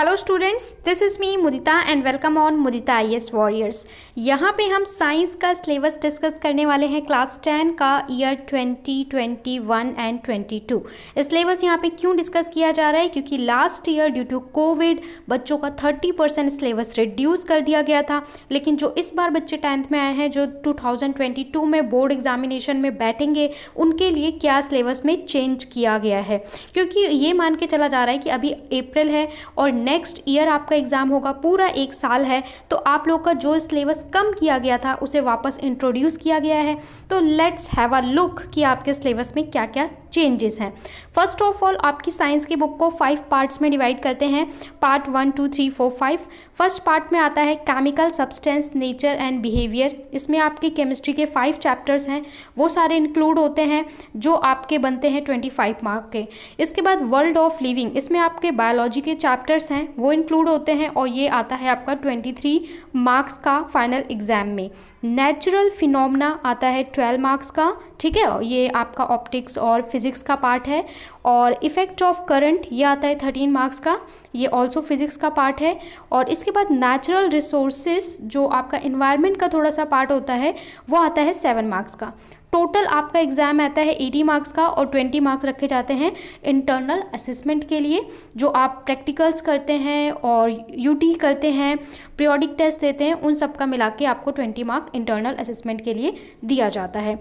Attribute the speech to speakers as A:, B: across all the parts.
A: Hello students, this is me Mudita and welcome on Mudita IAS warriors. यहाँ पे हम science का syllabus discuss करने वाले हैं क्लास 10 का ईयर 2021 एंड 22। सिलेबस यहाँ पे क्यों डिस्कस किया जा रहा है, क्योंकि last year due to COVID बच्चों का 30% सिलेबस रिड्यूस कर दिया गया था। लेकिन जो इस बार बच्चे 10th में आए हैं, जो 2022 में बोर्ड एग्जामिनेशन में बैठेंगे, उनके लिए क्या सिलेबस में चेंज किया गया है। क्योंकि ये मान के चला जा रहा है कि अभी अप्रैल है और नेक्स्ट ईयर आपका एग्ज़ाम होगा, पूरा एक साल है, तो आप लोग का जो सिलेबस कम किया गया था उसे वापस इंट्रोड्यूस किया गया है। तो लेट्स हैव अ लुक कि आपके सिलेबस में क्या क्या चेंजेस हैं। फर्स्ट ऑफ ऑल, आपकी साइंस की बुक को 5 पार्ट्स में डिवाइड करते हैं। पार्ट 1, 2, 3, 4, 5। फर्स्ट पार्ट में आता है chemical substance, nature and behaviour. इसमें आपकी केमिस्ट्री के 5 चैप्टर्स हैं, वो सारे इंक्लूड होते हैं, जो आपके बनते हैं 25 मार्क के। इसके बाद वर्ल्ड ऑफ लिविंग, इसमें आपके बायोलॉजी के चैप्टर्स हैं, वो इंक्लूड होते हैं और ये आता है आपका 23 मार्क्स का फाइनल एग्जाम में। नेचुरल फिनोमेना आता है 12 मार्क्स का, ठीक है, ये आपका ऑप्टिक्स और फिजिक्स का पार्ट है। और इफेक्ट ऑफ करंट ये आता है 13 मार्क्स का, ये ऑल्सो फिजिक्स का पार्ट है। और इसके बाद नेचुरल रिसोर्सेज, जो आपका इन्वायरमेंट का थोड़ा सा पार्ट होता है, वो आता है 7 मार्क्स का। टोटल आपका एग्ज़ाम आता है 80 मार्क्स का और 20 मार्क्स रखे जाते हैं इंटरनल असेसमेंट के लिए, जो आप प्रैक्टिकल्स करते हैं और यूटी करते हैं, पीरियोडिक टेस्ट देते हैं, उन सब का मिला के आपको 20 मार्क इंटरनल असेसमेंट के लिए दिया जाता है।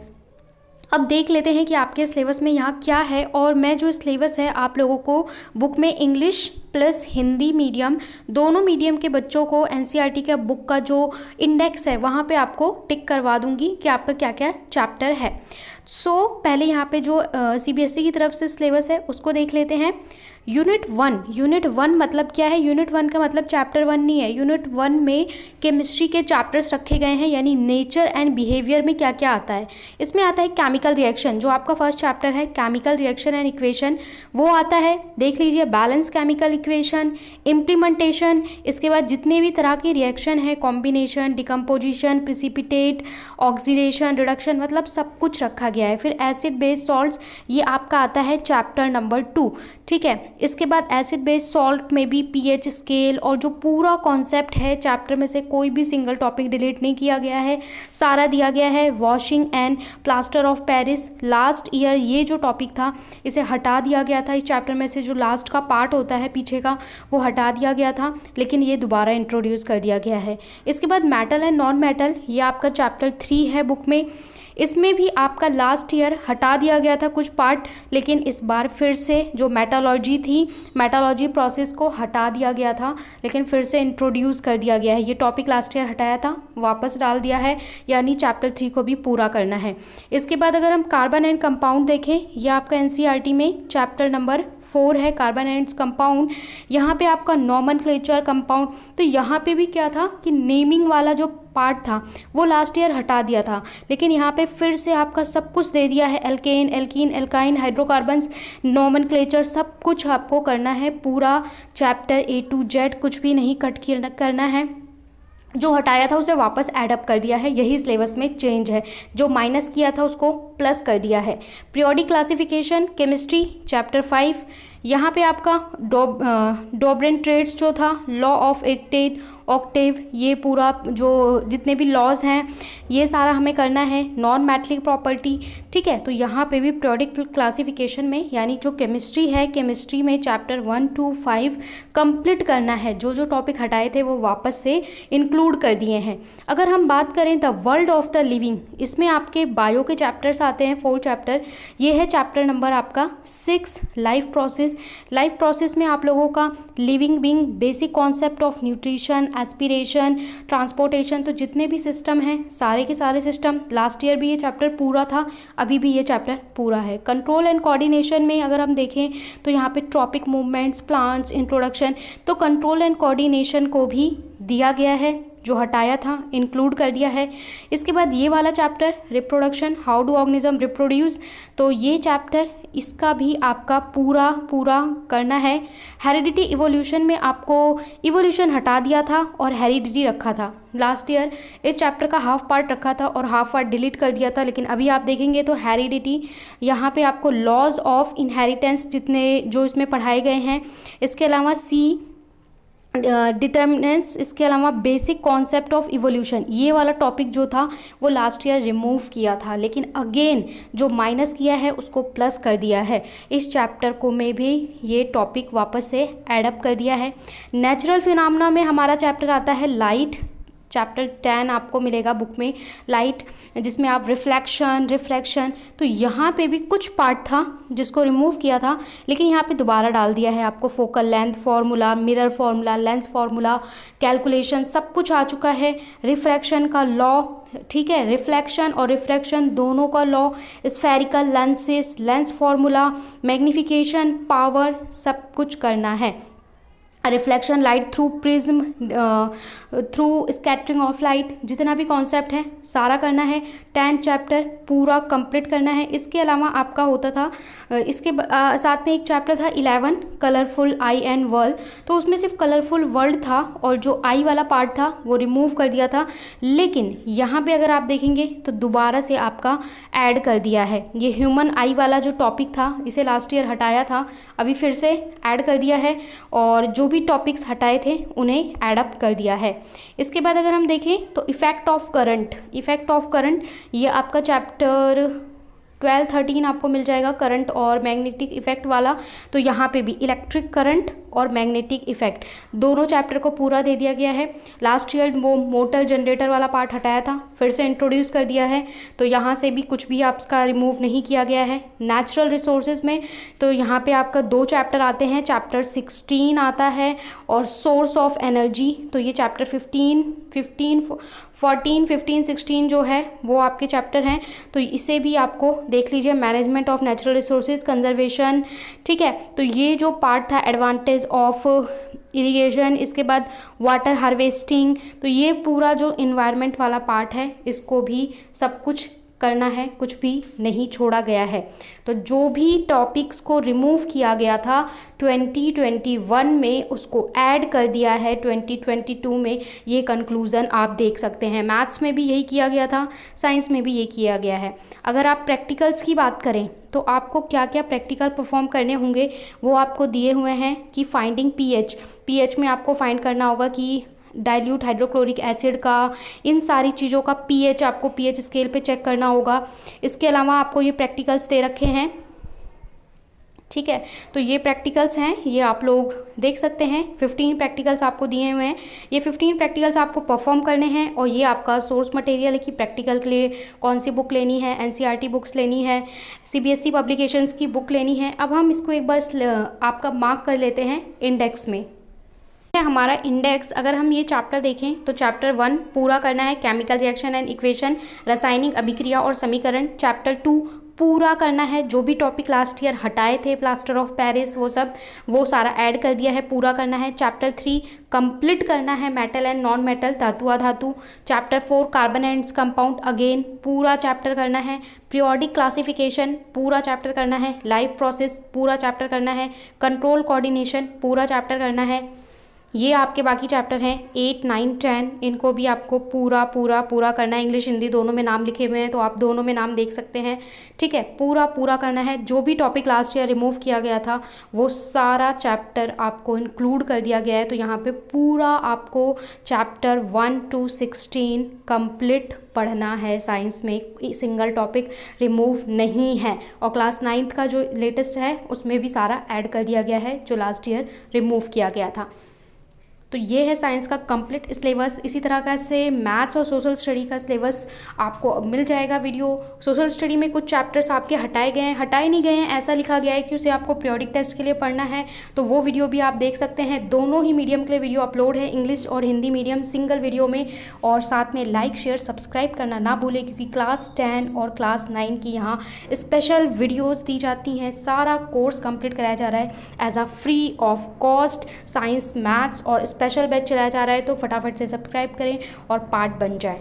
A: अब देख लेते हैं कि आपके सिलेबस में यहाँ क्या है। और मैं जो सिलेबस है आप लोगों को बुक में इंग्लिश प्लस हिंदी मीडियम, दोनों मीडियम के बच्चों को एनसीईआरटी का बुक का जो इंडेक्स है वहाँ पे आपको टिक करवा दूंगी कि आपका क्या क्या चैप्टर है। पहले यहाँ पे जो सीबीएसई की तरफ से सिलेबस है उसको देख लेते हैं। यूनिट 1 मतलब क्या है? यूनिट 1 का मतलब चैप्टर 1 नहीं है। यूनिट 1 में केमिस्ट्री के चैप्टर्स रखे गए हैं, यानी नेचर एंड बिहेवियर में क्या क्या आता है। इसमें आता है केमिकल रिएक्शन, जो आपका फर्स्ट चैप्टर है, केमिकल रिएक्शन एंड इक्वेशन, वो आता है, देख लीजिए। बैलेंस केमिकल इक्वेशन, इम्प्लीमेंटेशन, इसके बाद जितने भी तरह की रिएक्शन है, combination, decomposition, precipitate, oxidation, reduction, मतलब सब कुछ रखा गया है। फिर एसिड बेस्ड सॉल्ट्स, ये आपका आता है चैप्टर नंबर 2, ठीक है। इसके बाद एसिड बेस्ड सॉल्ट में भी पीएच स्केल और जो पूरा कॉन्सेप्ट है, चैप्टर में से कोई भी सिंगल टॉपिक डिलीट नहीं किया गया है, सारा दिया गया है। Washing and plaster of Paris, last year ये जो टॉपिक था इसे हटा दिया गया था। इस चैप्टर में से जो लास्ट का पार्ट होता है पीछे का, वो हटा दिया गया था, लेकिन ये दोबारा इंट्रोड्यूस कर दिया गया है। इसके बाद मेटल एंड नॉन मेटल, ये आपका चैप्टर 3 है बुक में। इसमें भी आपका लास्ट ईयर हटा दिया गया था कुछ पार्ट, लेकिन इस बार फिर से जो मेटालॉजी थी, मेटालॉजी प्रोसेस को हटा दिया गया था, लेकिन फिर से इंट्रोड्यूस कर दिया गया है। ये टॉपिक लास्ट ईयर हटाया था, वापस डाल दिया है, यानी चैप्टर 3 को भी पूरा करना है। इसके बाद अगर हम कार्बन एंड कंपाउंड देखें, यह आपका एनसीईआरटी में चैप्टर नंबर 4 है, कार्बन एंड कंपाउंड। यहाँ पे आपका नॉमेनक्लेचर कंपाउंड, तो यहाँ पे भी क्या था कि नेमिंग वाला जो पार्ट था वो लास्ट ईयर हटा दिया था, लेकिन यहाँ पे फिर से आपका सब कुछ दे दिया है। Alkane, alkene, alkyne, hydrocarbons, nomenclature, सब कुछ आपको करना है। पूरा चैप्टर A to Z, कुछ भी नहीं कट करना है। जो हटाया था उसे वापस ऐडअप कर दिया है, यही सिलेबस में चेंज है। जो माइनस किया था उसको प्लस कर दिया है। पीरियोडिक क्लासिफिकेशन, केमिस्ट्री चैप्टर 5, यहाँ पे आपका डोब्रेन ट्रेड्स जो था, लॉ ऑफ ऑक्टेव, ये पूरा जो जितने भी लॉज हैं ये सारा हमें करना है। नॉन मेटलिक प्रॉपर्टी, ठीक है। तो यहाँ पे भी पीरियोडिक क्लासिफिकेशन में, यानी जो केमिस्ट्री है, केमिस्ट्री में चैप्टर 1 to 5 कंप्लीट करना है। जो जो टॉपिक हटाए थे वो वापस से इंक्लूड कर दिए हैं। अगर हम बात करें the world of the living, इसमें आपके बायो के चैप्टर्स आते हैं, 4 चैप्टर। ये है चैप्टर नंबर आपका 6, लाइफ प्रोसेस। लाइफ प्रोसेस में आप लोगों का living being, basic concept of nutrition, aspiration, transportation, तो जितने भी सिस्टम हैं सारे के सारे सिस्टम। लास्ट ईयर भी ये चैप्टर पूरा था, अभी भी ये चैप्टर पूरा है। कंट्रोल एंड कोऑर्डिनेशन में अगर हम देखें तो यहाँ पे ट्रॉपिक मूवमेंट्स, प्लांट्स, इंट्रोडक्शन, तो कंट्रोल एंड कोऑर्डिनेशन को भी दिया गया है, जो हटाया था इंक्लूड कर दिया है। इसके बाद ये वाला chapter reproduction, how do organism reproduce, तो ये चैप्टर इसका भी आपका पूरा करना है। हेरिडिटी इवोल्यूशन में आपको इवोल्यूशन हटा दिया था और हेरिडिटी रखा था। लास्ट ईयर इस चैप्टर का हाफ पार्ट रखा था और हाफ पार्ट डिलीट कर दिया था, लेकिन अभी आप देखेंगे तो हेरिडिटी, यहाँ पे आपको लॉज ऑफ इनहेरिटेंस जितने जो इसमें पढ़ाए गए हैं, इसके अलावा डिटर्मिनेंट्स, इसके अलावा बेसिक कॉन्सेप्ट ऑफ इवोल्यूशन, ये वाला टॉपिक जो था वो लास्ट ईयर रिमूव किया था, लेकिन अगेन जो माइनस किया है उसको प्लस कर दिया है। इस चैप्टर को में भी ये टॉपिक वापस से एडअप कर दिया है। नेचुरल फिनोमेना में हमारा चैप्टर आता है लाइट, चैप्टर 10 आपको मिलेगा बुक में, लाइट, जिसमें आप रिफ्लेक्शन, तो यहाँ पे भी कुछ पार्ट था जिसको रिमूव किया था, लेकिन यहाँ पे दोबारा डाल दिया है आपको। Focal length formula, mirror formula, lens formula, calculation, सब कुछ आ चुका है। रिफ्रैक्शन का लॉ, ठीक है, रिफ्लेक्शन और रिफ्रैक्शन दोनों का law, spherical lenses, lens formula, magnification, power, सब कुछ करना है। Reflection, light through prism, through scattering of light, जितना भी कॉन्सेप्ट है सारा करना है। 10 चैप्टर पूरा कंप्लीट करना है। इसके अलावा आपका होता था इसके साथ में एक चैप्टर था 11 कलरफुल आई एंड वर्ल्ड, तो उसमें सिर्फ कलरफुल वर्ल्ड था और जो आई वाला पार्ट था वो रिमूव कर दिया था, लेकिन यहाँ पे अगर आप देखेंगे तो दोबारा से आपका ऐड कर दिया है। ये ह्यूमन आई वाला जो टॉपिक था इसे लास्ट ईयर हटाया था, अभी फिर से ऐड कर दिया है, और जो भी टॉपिक्स हटाए थे उन्हें ऐडअप कर दिया है। इसके बाद अगर हम देखें तो इफ़ेक्ट ऑफ करंट, ये आपका चैप्टर 12-13 आपको मिल जाएगा, करंट और मैग्नेटिक इफेक्ट वाला। तो यहाँ पे भी इलेक्ट्रिक करंट और मैग्नेटिक इफेक्ट दोनों चैप्टर को पूरा दे दिया गया है। लास्ट ईयर वो मोटर जनरेटर वाला पार्ट हटाया था, फिर से इंट्रोड्यूस कर दिया है, तो यहाँ से भी कुछ भी आपका रिमूव नहीं किया गया है। नेचुरल रिसोर्सेज में तो यहाँ पे आपका 2 चैप्टर आते हैं, चैप्टर 16 आता है और सोर्स ऑफ एनर्जी, तो ये चैप्टर 14, 16 जो है वो आपके चैप्टर हैं, तो इसे भी आपको देख लीजिए। Management of natural resources, conservation, ठीक है, तो ये जो पार्ट था एडवांटेज ऑफ इरिगेशन, इसके बाद वाटर हार्वेस्टिंग, तो ये पूरा जो इन्वायरमेंट वाला पार्ट है इसको भी सब कुछ करना है, कुछ भी नहीं छोड़ा गया है। तो जो भी टॉपिक्स को रिमूव किया गया था 2021 में उसको ऐड कर दिया है 2022 में, ये कंक्लूज़न आप देख सकते हैं। मैथ्स में भी यही किया गया था, साइंस में भी यही किया गया है। अगर आप प्रैक्टिकल्स की बात करें तो आपको क्या क्या प्रैक्टिकल परफॉर्म करने होंगे वो आपको दिए हुए हैं कि फाइंडिंग पीएच में आपको फाइंड करना होगा कि डाइल्यूट हाइड्रोक्लोरिक एसिड का, इन सारी चीज़ों का पीएच आपको पीएच स्केल पे चेक करना होगा। इसके अलावा आपको ये प्रैक्टिकल्स दे रखे हैं, ठीक है, तो ये प्रैक्टिकल्स हैं, ये आप लोग देख सकते हैं। 15 प्रैक्टिकल्स आपको दिए हुए हैं, ये 15 प्रैक्टिकल्स आपको परफॉर्म करने हैं, और ये आपका सोर्स मटेरियल है कि प्रैक्टिकल के लिए कौन सी बुक लेनी है, एनसीईआरटी बुक्स लेनी है, सीबीएसई पब्लिकेशंस की बुक लेनी है। अब हम इसको एक बार आपका मार्क कर लेते हैं इंडेक्स में। हमारा इंडेक्स, अगर हम ये चैप्टर देखें तो चैप्टर 1 पूरा करना है, केमिकल रिएक्शन एंड इक्वेशन, रासायनिक अभिक्रिया और समीकरण। चैप्टर 2 पूरा करना है, जो भी टॉपिक लास्ट ईयर हटाए थे, प्लास्टर ऑफ पेरिस, वो सारा ऐड कर दिया है, पूरा करना है। चैप्टर 3 कंप्लीट करना है, मेटल एंड नॉन मेटल, धातु अधातु। Chapter 4 carbon and compound, again पूरा चैप्टर करना है। पीरियोडिक क्लासिफिकेशन पूरा चैप्टर करना है। लाइफ प्रोसेस पूरा चैप्टर करना है। कंट्रोल कोऑर्डिनेशन पूरा चैप्टर करना है। ये आपके बाकी चैप्टर हैं 8, 9, 10, इनको भी आपको पूरा करना है। इंग्लिश हिंदी दोनों में नाम लिखे हुए हैं, तो आप दोनों में नाम देख सकते हैं, ठीक है, पूरा करना है। जो भी टॉपिक लास्ट ईयर रिमूव किया गया था वो सारा चैप्टर आपको इंक्लूड कर दिया गया है। तो यहाँ पे पूरा आपको चैप्टर 1 to 16 कंप्लीट पढ़ना है। साइंस में सिंगल टॉपिक रिमूव नहीं है, और क्लास 9th का जो लेटेस्ट है उसमें भी सारा ऐड कर दिया गया है जो लास्ट ईयर रिमूव किया गया था। तो ये है साइंस का कंप्लीट सिलेबस। इसी तरह का से मैथ्स और सोशल स्टडी का सिलेबस आपको मिल जाएगा वीडियो। सोशल स्टडी में कुछ चैप्टर्स आपके हटाए नहीं गए हैं, ऐसा लिखा गया है कि उसे आपको पीरियोडिक टेस्ट के लिए पढ़ना है, तो वो वीडियो भी आप देख सकते हैं। दोनों ही मीडियम के लिए वीडियो अपलोड है, इंग्लिश और हिंदी मीडियम सिंगल वीडियो में। और साथ में लाइक शेयर सब्सक्राइब करना ना भूलें, क्योंकि क्लास 10 और क्लास 9 की यहाँ स्पेशल वीडियोज़ दी जाती हैं। सारा कोर्स कंप्लीट कराया जा रहा है as a free of cost. Science, maths और स्पेशल बैच चलाया जा रहा है, तो फटाफट से सब्सक्राइब करें और पार्ट बन जाए।